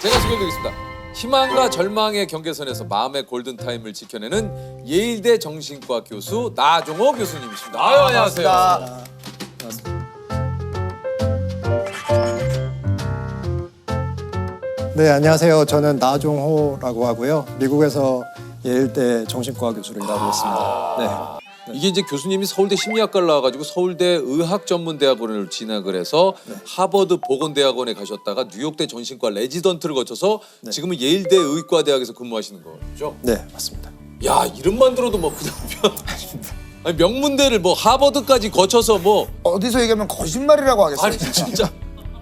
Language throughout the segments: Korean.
제가 소개드리겠습니다. 희망과 절망의 경계선에서 마음의 골든타임을 지켜내는 예일대 정신과 교수 나종호 교수님이십니다. 아유, 안녕하세요. 반갑습니다. 네, 안녕하세요. 저는 나종호라고 하고요. 미국에서 예일대 정신과 교수로 일하고 있습니다. 이게 이제 교수님이 서울대 심리학과를 나와가지고 서울대 의학전문대학원을 진학을 해서 하버드 보건대학원에 가셨다가 뉴욕대 정신과 레지던트를 거쳐서 지금은 예일대 의과대학에서 근무하시는 거죠? 네, 맞습니다. 야, 이름만 들어도 뭐 그냥 아니, 명문대를 뭐 하버드까지 거쳐서 뭐 어디서 얘기하면 거짓말이라고 하겠어요. 아니 진짜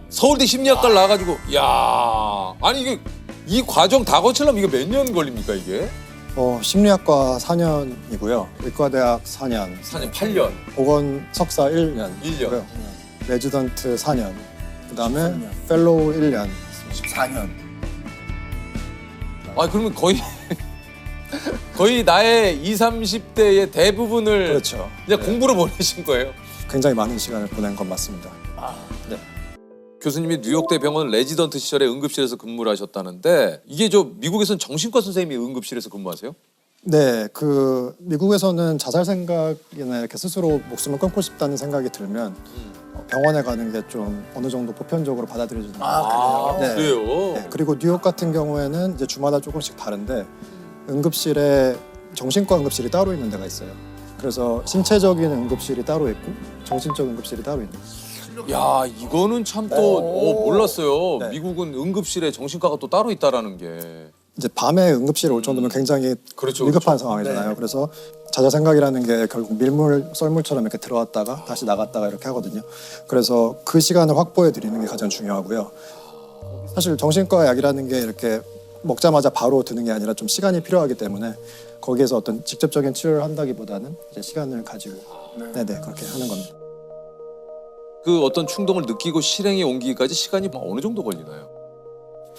서울대 심리학과를 나와가지고 야, 아니 이게 이 과정 다 거치려면 이게 몇 년 걸립니까 이게? 심리학과 4년이고요. 의과대학 4년. 4년, 8년. 보건 석사 1년. 1년. 레지던트 4년. 그다음에 펠로우 1년. 14년. 아, 그러면 거의 나의 20, 30대의 대부분을 그렇죠. 그냥 공부로 보내신 거예요? 굉장히 많은 시간을 보낸 건 맞습니다. 네. 교수님이 뉴욕대 병원 레지던트 시절에 응급실에서 근무를 하셨다는데 이게 미국에서는 정신과 선생님이 응급실에서 근무하세요? 네, 미국에서는 자살 생각이나 이렇게 스스로 목숨을 끊고 싶다는 생각이 들면 병원에 가는 게 좀 어느 정도 보편적으로 받아들여지는 아, 네. 그래요? 네, 그리고 뉴욕 같은 경우에는 이제 주마다 조금씩 다른데 응급실에 정신과 응급실이 따로 있는 데가 있어요. 그래서 신체적인 응급실이 따로 있고 정신적 응급실이 따로 있는 거예요. 야, 이거는 참 또 몰랐어요. 네. 미국은 응급실에 정신과가 또 따로 있다라는 게. 이제 밤에 응급실에 올 정도면 굉장히 그렇죠, 위급한 그렇죠. 상황이잖아요. 네. 그래서 자살 생각이라는 게 결국 밀물 썰물처럼 이렇게 들어왔다가 다시 나갔다가 이렇게 하거든요. 그래서 그 시간을 확보해 드리는 게 가장 중요하고요. 사실 정신과 약이라는 게 이렇게 먹자마자 바로 드는 게 아니라 좀 시간이 필요하기 때문에 거기에서 어떤 직접적인 치료를 한다기보다는 이제 시간을 가지고 네네 그렇게 하는 겁니다. 그 어떤 충동을 느끼고 실행에 옮기기까지 시간이 어느 정도 걸리나요?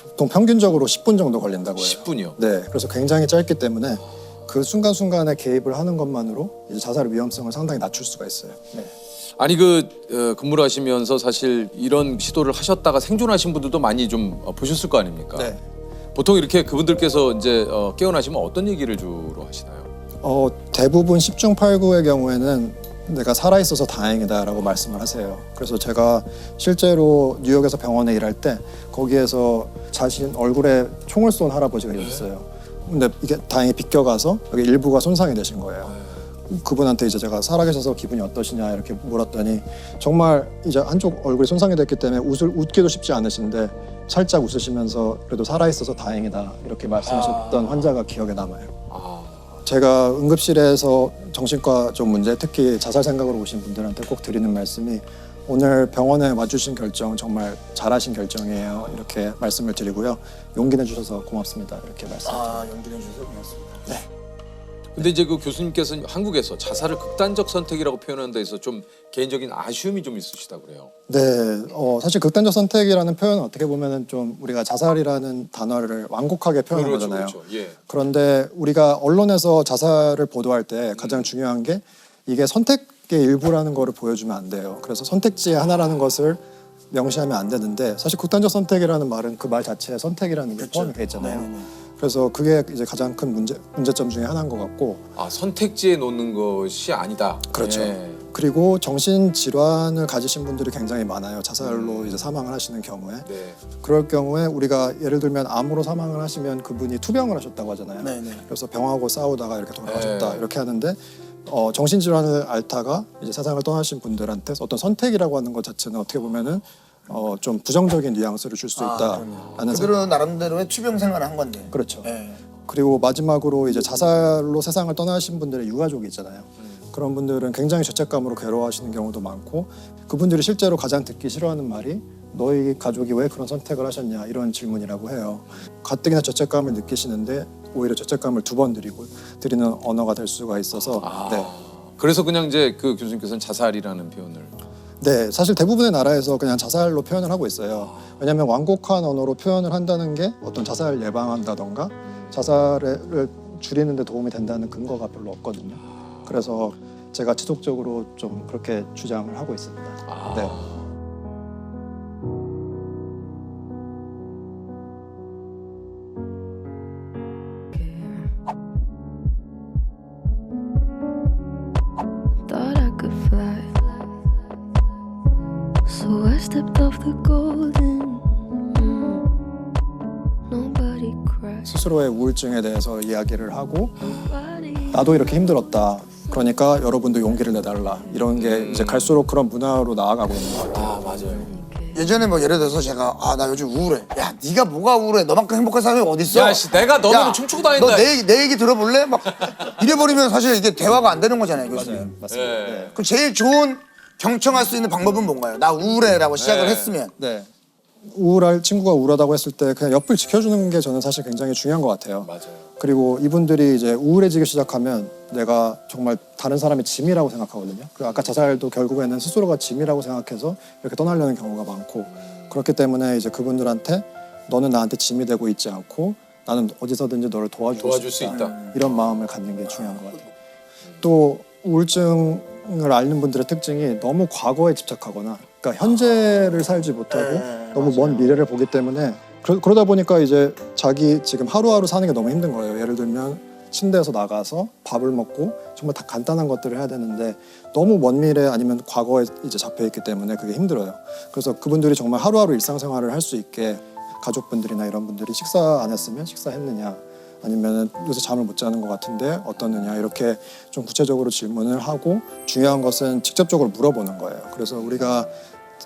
보통 평균적으로 10분 정도 걸린다고 해요. 10분이요? 네, 그래서 굉장히 짧기 때문에 그 순간순간에 개입을 하는 것만으로 이제 자살의 위험성을 상당히 낮출 수가 있어요. 네. 아니 근무를 하시면서 사실 이런 시도를 하셨다가 생존하신 분들도 많이 좀 보셨을 거 아닙니까? 네. 보통 이렇게 그분들께서 이제 깨어나시면 어떤 얘기를 주로 하시나요? 대부분 10중 8구의 경우에는 내가 살아있어서 다행이다라고 말씀을 하세요. 그래서 제가 실제로 뉴욕에서 병원에 일할 때 거기에서 자신 얼굴에 총을 쏜 할아버지가 있었어요. 근데 이게 다행히 비껴가서 여기 일부가 손상이 되신 거예요. 그분한테 이제 제가 살아계셔서 기분이 어떠시냐 이렇게 물었더니 정말 이제 한쪽 얼굴이 손상이 됐기 때문에 웃기도 쉽지 않으신데 살짝 웃으시면서 그래도 살아있어서 다행이다 이렇게 말씀하셨던 환자가 기억에 남아요. 제가 응급실에서 정신과 쪽 문제, 특히 자살 생각으로 오신 분들한테 꼭 드리는 말씀이 오늘 병원에 와주신 결정 정말 잘하신 결정이에요. 이렇게 말씀을 드리고요. 용기 내주셔서 고맙습니다. 이렇게 말씀드립니다. 용기 내주셔서 고맙습니다. 근데 이제 그 교수님께서는 한국에서 자살을 극단적 선택이라고 표현하는 데 있어서 좀 개인적인 아쉬움이 좀 있으시다고 그래요. 네, 사실 극단적 선택이라는 표현은 어떻게 보면은 좀 우리가 자살이라는 단어를 완곡하게 표현한 거잖아요. 그렇죠. 예. 그런데 우리가 언론에서 자살을 보도할 때 가장 중요한 게 이게 선택의 일부라는 거를 보여주면 안 돼요. 그래서 선택지의 하나라는 것을 명시하면 안 되는데 사실 극단적 선택이라는 말은 그 말 자체에 선택이라는 게 포함이 돼 있잖아요. 그래서 그게 이제 가장 큰 문제점 중에 하나인 것 같고 선택지에 놓는 것이 아니다. 그렇죠. 예. 그리고 정신 질환을 가지신 분들이 굉장히 많아요. 자살로 이제 사망을 하시는 경우에. 네. 그럴 경우에 우리가 예를 들면 암으로 사망을 하시면 그분이 투병을 하셨다고 하잖아요. 네네. 그래서 병하고 싸우다가 이렇게 돌아가셨다 네. 이렇게 하는데 정신질환을 앓다가 이제 세상을 떠나신 분들한테 어떤 선택이라고 하는 것 자체는 어떻게 보면은 좀 부정적인 뉘앙스를 줄 수 있다라는 생각. 그들은 나름대로의 투병 생활을 한 건데. 그렇죠. 네. 그리고 마지막으로 이제 자살로 세상을 떠나신 분들의 유가족이 있잖아요. 그런 분들은 굉장히 죄책감으로 괴로워하시는 경우도 많고 그분들이 실제로 가장 듣기 싫어하는 말이 너희 가족이 왜 그런 선택을 하셨냐 이런 질문이라고 해요. 가뜩이나 죄책감을 느끼시는데 오히려 죄책감을 2번 드리는 언어가 될 수가 있어서 네. 그래서 그냥 이제 그 교수님께서는 자살이라는 표현을. 네, 사실 대부분의 나라에서 그냥 자살로 표현을 하고 있어요. 왜냐하면 완곡한 언어로 표현을 한다는 게 어떤 자살 예방한다던가 자살을 줄이는 데 도움이 된다는 근거가 별로 없거든요. 그래서 제가 지속적으로 좀 그렇게 주장을 하고 있습니다. 네. the golden. Nobody cries. 스스로의 우울증에 대해서 이야기를 하고 Nobody. 나도 이렇게 힘들었다. 그러니까 여러분도 용기를 내달라. 이런 게 이제 갈수록 그런 문화로 나아가고 있는 것 같아요. 아 맞아요. 예전에 뭐 예를 들어서 제가 나 요즘 우울해. 야 네가 뭐가 우울해? 너만큼 행복한 사람이 어딨어? 야씨 내가 너는 춤추고 다닌다. 너 내 얘기 들어볼래? 막 이래버리면 사실 이게 대화가 안 되는 거잖아요, 교수님. 맞습니다. 네. 네. 그 제일 좋은 경청할 수 있는 방법은 뭔가요? 나 우울해라고 시작을 네. 했으면. 네. 우울할 친구가 우울하다고 했을 때 그냥 옆을 지켜주는 게 저는 사실 굉장히 중요한 것 같아요. 맞아요. 그리고 이분들이 이제 우울해지기 시작하면 내가 정말 다른 사람의 짐이라고 생각하거든요. 그리고 아까 자살도 결국에는 스스로가 짐이라고 생각해서 이렇게 떠나려는 경우가 많고 그렇기 때문에 이제 그분들한테 너는 나한테 짐이 되고 있지 않고 나는 어디서든지 너를 도와줄 수 있다. 이런 마음을 갖는 게 중요한 것 같아요. 또 우울증을 앓는 분들의 특징이 너무 과거에 집착하거나 그러니까 현재를 살지 못하고 너무 먼 미래를 보기 때문에 그러다 보니까 이제 자기 지금 하루하루 사는 게 너무 힘든 거예요. 예를 들면 침대에서 나가서 밥을 먹고 정말 다 간단한 것들을 해야 되는데 너무 먼 미래 아니면 과거에 이제 잡혀 있기 때문에 그게 힘들어요. 그래서 그분들이 정말 하루하루 일상생활을 할 수 있게 가족분들이나 이런 분들이 식사 안 했으면 식사했느냐 아니면 요새 잠을 못 자는 것 같은데 어떻느냐 이렇게 좀 구체적으로 질문을 하고 중요한 것은 직접적으로 물어보는 거예요. 그래서 우리가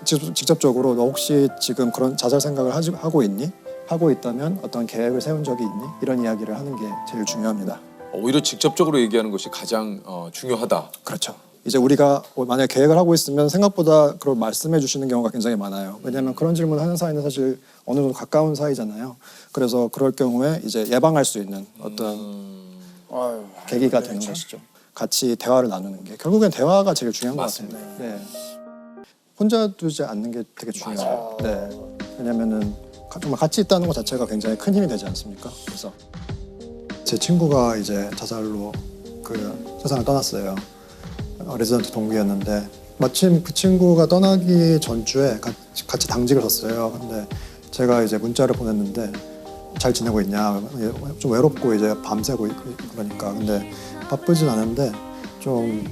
직접적으로 너 혹시 지금 그런 자살 생각을 하고 있니? 하고 있다면 어떤 계획을 세운 적이 있니? 이런 이야기를 하는 게 제일 중요합니다. 오히려 직접적으로 얘기하는 것이 가장 중요하다. 그렇죠. 이제 우리가 만약에 계획을 하고 있으면 생각보다 그걸 말씀해 주시는 경우가 굉장히 많아요. 왜냐하면 그런 질문을 하는 사이는 사실 어느 정도 가까운 사이잖아요. 그래서 그럴 경우에 이제 예방할 수 있는 어떤 아유, 계기가 되는 것이죠. 같이 대화를 나누는 게 결국엔 대화가 제일 중요한 것 맞습니다. 같습니다. 네. 혼자 두지 않는 게 되게 중요해요. 네. 왜냐면은 정말 같이 있다는 것 자체가 굉장히 큰 힘이 되지 않습니까? 그래서 제 친구가 이제 자살로 그 세상을 떠났어요. 레지던트 동기였는데 마침 그 친구가 떠나기 전주에 같이 당직을 섰어요. 근데 제가 이제 문자를 보냈는데 잘 지내고 있냐? 좀 외롭고 이제 밤새고 그러니까 근데 바쁘진 않은데 좀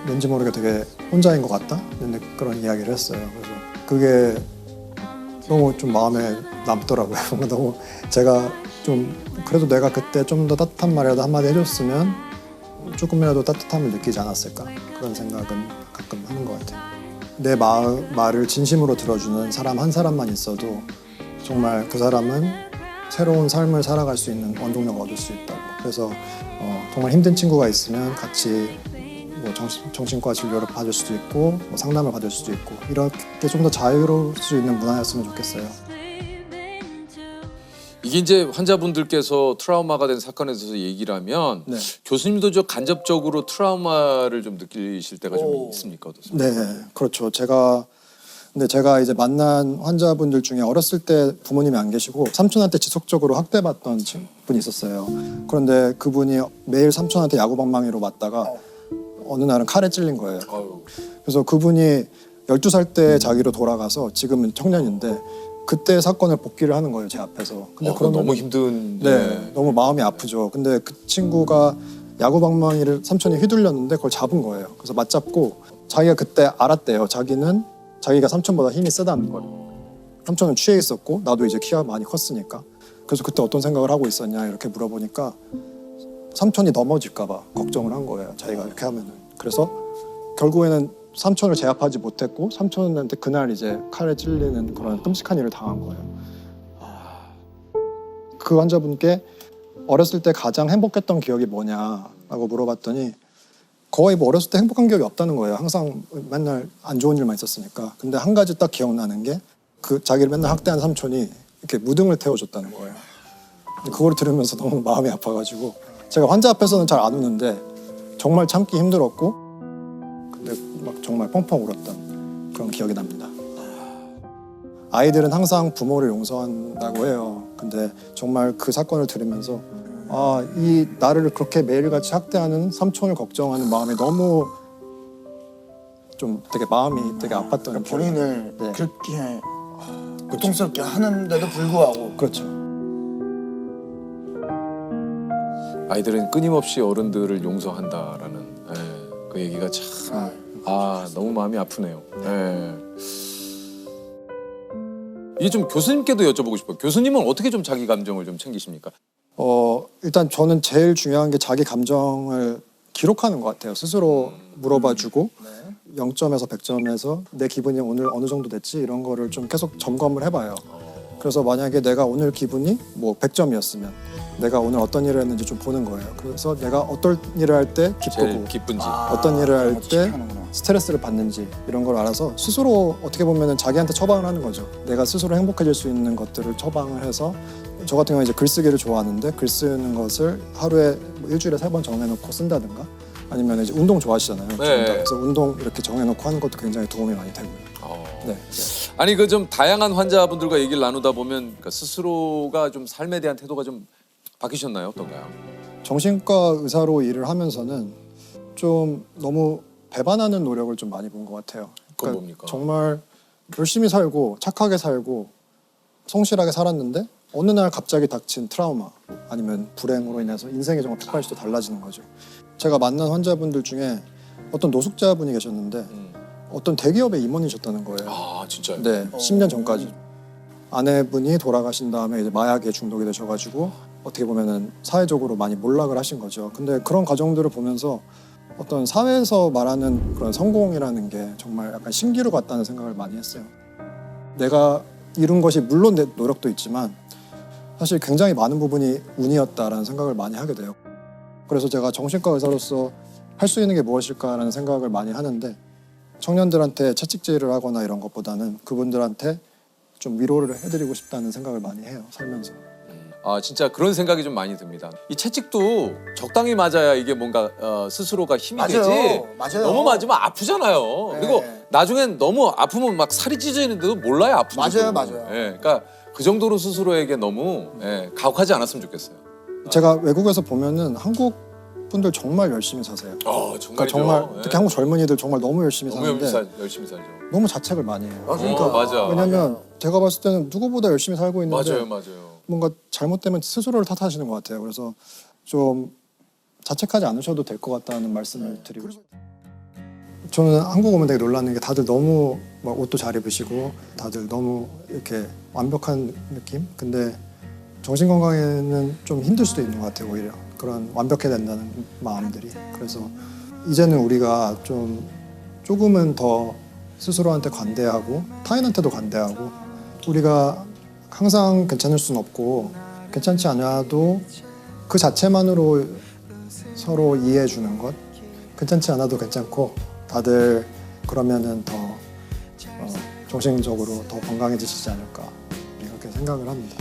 왠지 모르게 되게 혼자인 것 같다? 그런 이야기를 했어요. 그래서 그게 너무 좀 마음에 남더라고요. 뭔가 너무 제가 좀 그래도 내가 그때 좀 더 따뜻한 말이라도 한마디 해줬으면 조금이라도 따뜻함을 느끼지 않았을까 그런 생각은 가끔 하는 것 같아요. 내 말을 진심으로 들어주는 사람 한 사람만 있어도 정말 그 사람은 새로운 삶을 살아갈 수 있는 원동력을 얻을 수 있다고. 그래서 정말 힘든 친구가 있으면 같이 뭐 정신과 진료를 받을 수도 있고 뭐 상담을 받을 수도 있고 이렇게 좀 더 자유로울 수 있는 문화였으면 좋겠어요. 이게 이제 환자분들께서 트라우마가 된 사건에 대해서 얘기를 하면 네. 교수님도 저 간접적으로 트라우마를 좀 느끼실 때가 좀 있습니까? 어떠세요? 네, 그렇죠. 근데 제가 이제 만난 환자분들 중에 어렸을 때 부모님이 안 계시고 삼촌한테 지속적으로 학대받던 분이 있었어요. 그런데 그분이 매일 삼촌한테 야구방망이로 맞다가 어느 날은 칼에 찔린 거예요. 아유. 그래서 그분이 12살 때 자기로 돌아가서 지금은 청년인데 그때 사건을 복기를 하는 거예요, 제 앞에서. 근데 그건 그러면 너무 힘든. 네, 너무 마음이 아프죠. 근데 그 친구가 야구방망이를 삼촌이 휘둘렸는데 그걸 잡은 거예요. 그래서 맞잡고 자기가 그때 알았대요. 자기가 삼촌보다 힘이 세다는 걸. 삼촌은 취해 있었고 나도 이제 키가 많이 컸으니까. 그래서 그때 어떤 생각을 하고 있었냐 이렇게 물어보니까 삼촌이 넘어질까 봐 걱정을 한 거예요. 자기가 이렇게 하면은. 그래서 결국에는 삼촌을 제압하지 못했고 삼촌한테 그날 이제 칼에 찔리는 그런 끔찍한 일을 당한 거예요. 그 환자분께 어렸을 때 가장 행복했던 기억이 뭐냐라고 물어봤더니 거의 뭐 어렸을 때 행복한 기억이 없다는 거예요. 항상 맨날 안 좋은 일만 있었으니까. 근데 한 가지 딱 기억나는 게 그 자기를 맨날 학대한 삼촌이 이렇게 무등을 태워줬다는 거예요. 그걸 들으면서 너무 마음이 아파가지고 제가 환자 앞에서는 잘 안 우는데 정말 참기 힘들었고 근데 막 정말 펑펑 울었던 그런 기억이 납니다. 아이들은 항상 부모를 용서한다고 해요. 근데 정말 그 사건을 들으면서 이 나를 그렇게 매일같이 학대하는 삼촌을 걱정하는 마음이 너무 좀 되게 마음이 되게 아팠던 본인을 네. 그렇게 고통스럽게 하는데도 불구하고 그렇죠. 아이들은 끊임없이 어른들을 용서한다라는 그 얘기가 참 너무 마음이 아프네요. 예. 이게 좀 교수님께도 여쭤보고 싶어요. 교수님은 어떻게 좀 자기 감정을 좀 챙기십니까? 일단 저는 제일 중요한 게 자기 감정을 기록하는 것 같아요. 스스로 물어봐주고 0점에서 100점에서 내 기분이 오늘 어느 정도 됐지 이런 거를 좀 계속 점검을 해봐요. 그래서 만약에 내가 오늘 기분이 뭐 100점이었으면 내가 오늘 어떤 일을 했는지 좀 보는 거예요. 그래서 내가 어떤 일을 할 때 제일 기쁘고 기쁜지. 어떤 일을 할 그것도 때 체크하는구나. 스트레스를 받는지 이런 걸 알아서 스스로 어떻게 보면은 자기한테 처방을 하는 거죠. 내가 스스로 행복해질 수 있는 것들을 처방을 해서 저 같은 경우는 이제 글쓰기를 좋아하는데 글 쓰는 것을 하루에 뭐 일주일에 3번 정해놓고 쓴다든가 아니면 이제 운동 좋아하시잖아요. 네. 그래서 운동 이렇게 정해놓고 하는 것도 굉장히 도움이 많이 되고요. 네. 아니 그 좀 다양한 환자분들과 얘기를 나누다 보면 그러니까 스스로가 좀 삶에 대한 태도가 좀 바뀌셨나요? 어떤가요? 정신과 의사로 일을 하면서는 좀 너무 배반하는 노력을 좀 많이 본 것 같아요. 그건 뭡니까? 정말 열심히 살고 착하게 살고 성실하게 살았는데 어느 날 갑자기 닥친 트라우마 아니면 불행으로 인해서 인생이 정말 180도 달라지는 거죠. 제가 만난 환자분들 중에 어떤 노숙자분이 계셨는데 어떤 대기업의 임원이셨다는 거예요. 아 진짜요? 네, 10년 전까지. 아내분이 돌아가신 다음에 이제 마약에 중독이 되셔가지고 어떻게 보면은 사회적으로 많이 몰락을 하신 거죠. 근데 그런 과정들을 보면서 어떤 사회에서 말하는 그런 성공이라는 게 정말 약간 신기루 같다는 생각을 많이 했어요. 내가 이룬 것이 물론 내 노력도 있지만 사실 굉장히 많은 부분이 운이었다라는 생각을 많이 하게 돼요. 그래서 제가 정신과 의사로서 할 수 있는 게 무엇일까라는 생각을 많이 하는데 청년들한테 채찍질을 하거나 이런 것보다는 그분들한테 좀 위로를 해드리고 싶다는 생각을 많이 해요, 살면서. 아 진짜 그런 생각이 좀 많이 듭니다. 이 채찍도 적당히 맞아야 이게 뭔가 스스로가 힘이 맞아요. 되지. 맞아요. 너무 맞으면 아프잖아요. 네. 그리고 나중엔 너무 아프면 막 살이 찢어지는데도 몰라요 아픈지. 맞아요, 맞아요. 예, 그러니까 그 정도로 스스로에게 너무 가혹하지 않았으면 좋겠어요. 제가 외국에서 보면은 한국 분들 정말 열심히 사세요. 정말죠. 그러니까 정말 예. 특히 한국 젊은이들 정말 너무 열심히 너무 사는데 열심히 살죠. 너무 자책을 많이 해요. 그러니까. 맞아. 왜냐면 제가 봤을 때는 누구보다 열심히 살고 있는데 맞아요. 뭔가 잘못되면 스스로를 탓하시는 것 같아요. 그래서 좀 자책하지 않으셔도 될 것 같다는 말씀을 드리고 싶어요. 저는 한국 오면 되게 놀라는 게 다들 너무 막 옷도 잘 입으시고 다들 너무 이렇게 완벽한 느낌? 근데 정신건강에는 좀 힘들 수도 있는 것 같아요. 오히려 그런 완벽해야 된다는 마음들이. 그래서 이제는 우리가 좀 조금은 더 스스로한테 관대하고 타인한테도 관대하고 우리가 항상 괜찮을 수는 없고 괜찮지 않아도 그 자체만으로 서로 이해해 주는 것 괜찮지 않아도 괜찮고 다들 그러면은 더 정신적으로 더 건강해지시지 않을까 이렇게 생각을 합니다.